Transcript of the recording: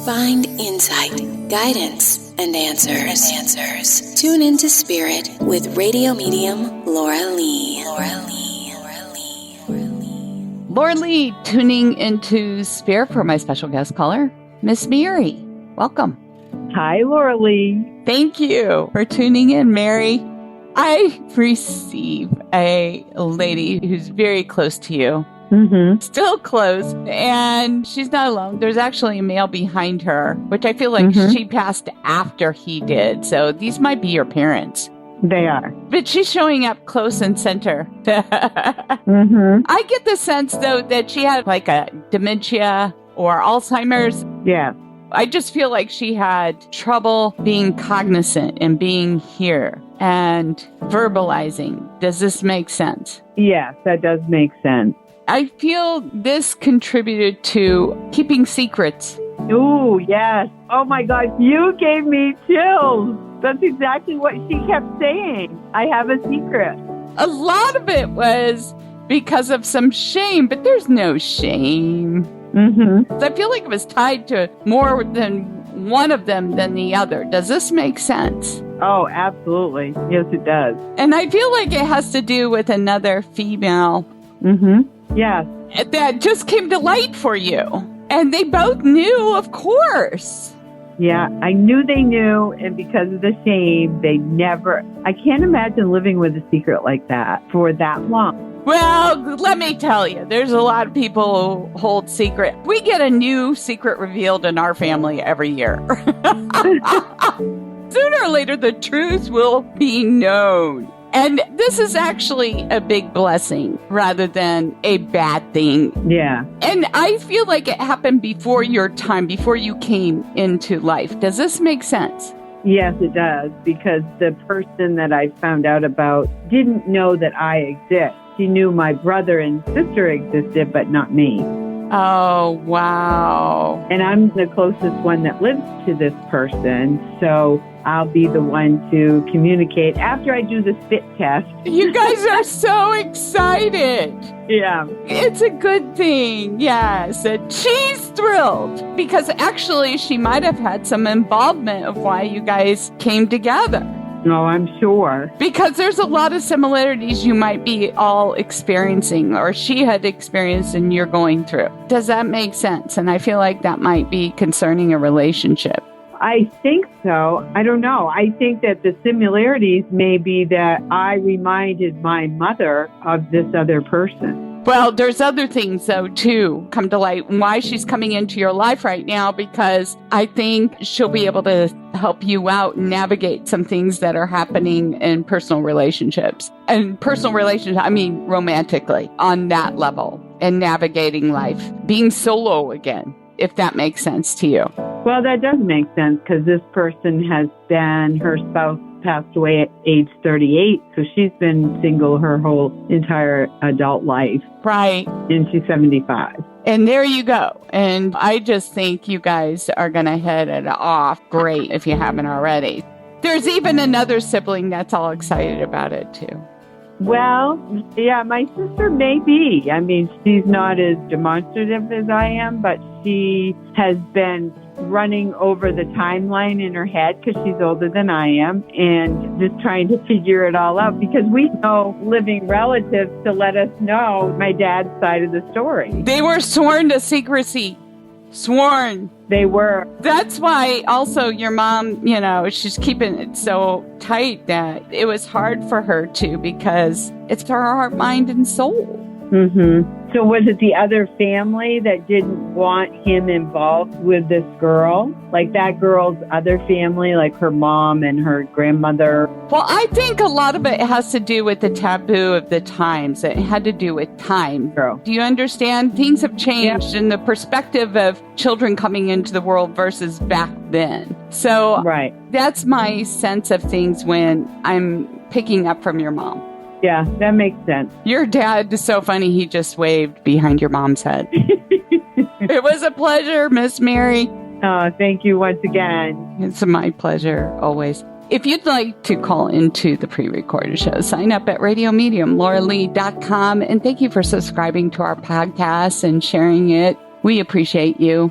Find insight, guidance, and answers. Tune into Spirit with radio medium Laura Lee. Laura Lee, tuning into Spirit for my special guest caller, Miss Mary. Welcome. Hi, Laura Lee. Thank you for tuning in, Mary. I receive a lady who's very close to you. Mm-hmm. Still close, and she's not alone. There's actually a male behind her, which I feel like she passed after he did. So these might be your parents. They are. But she's showing up close and center. I get the sense, though, that she had like a dementia or Alzheimer's. Yeah. I just feel like she had trouble being cognizant and being here and verbalizing. Does this make sense? Yes, that does make sense. I feel this contributed to keeping secrets. Ooh, yes. Oh my God, you gave me chills. That's exactly what she kept saying. I have a secret. A lot of it was because of some shame, but there's no shame. I feel like it was tied to more than one of them than the other. Does this make sense? Oh, absolutely. Yes, it does. And I feel like it has to do with another female. Yes. That just came to light for you. And they both knew, of course. Yeah, I knew they knew, and because of the shame, they never... I can't imagine living with a secret like that for that long. Well, let me tell you, there's a lot of people who hold secret. We get a new secret revealed in our family every year. Sooner or later, the truth will be known. And this is actually a big blessing rather than a bad thing. Yeah. And I feel like it happened before your time, before you came into life. Does this make sense? Yes, it does, because the person that I found out about didn't know that I exist. She knew my brother and sister existed, but not me. Oh, wow. And I'm the closest one that lives to this person, so I'll be the one to communicate after I do the spit test. You guys are so excited. Yeah. It's a good thing, yes. And she's thrilled because actually she might have had some involvement of why you guys came together. No, I'm sure. Because there's a lot of similarities you might be all experiencing or she had experienced and you're going through. Does that make sense? And I feel like that might be concerning a relationship. I think so. I don't know. I think that the similarities may be that I reminded my mother of this other person. Well, there's other things, though, too, come to light. Why she's coming into your life right now, because I think she'll be able to help you out and navigate some things that are happening in personal relationships. And personal relationships, I mean romantically, on that level, and navigating life. Being solo again, if that makes sense to you. Well, that does make sense, because this person has been, her spouse passed away at age 38, so she's been single her whole entire adult life. Right. And she's 75. And there you go. And I just think you guys are going to hit it off great if you haven't already. There's even another sibling that's all excited about it, too. Well, yeah, my sister may be. I mean, she's not as demonstrative as I am, but she has been running over the timeline in her head because she's older than I am and just trying to figure it all out because we know living relatives to let us know my dad's side of the story. They were sworn to secrecy. Sworn. They were. That's why also your mom, you know, she's keeping it so tight that it was hard for her to because it's her heart, mind, and soul. So was it the other family that didn't want him involved with this girl? Like that girl's other family, like her mom and her grandmother? Well, I think a lot of it has to do with the taboo of the times. It had to do with time. True. Do you understand? Things have changed in the perspective of children coming into the world versus back then. So right. That's my sense of things when I'm picking up from your mom. Yeah, that makes sense. Your dad is so funny. He just waved behind your mom's head. It was a pleasure, Miss Mary. Thank you once again. It's my pleasure, always. If you'd like to call into the pre-recorded show, sign up at radiomediumlauralee.com. And thank you for subscribing to our podcast and sharing it. We appreciate you.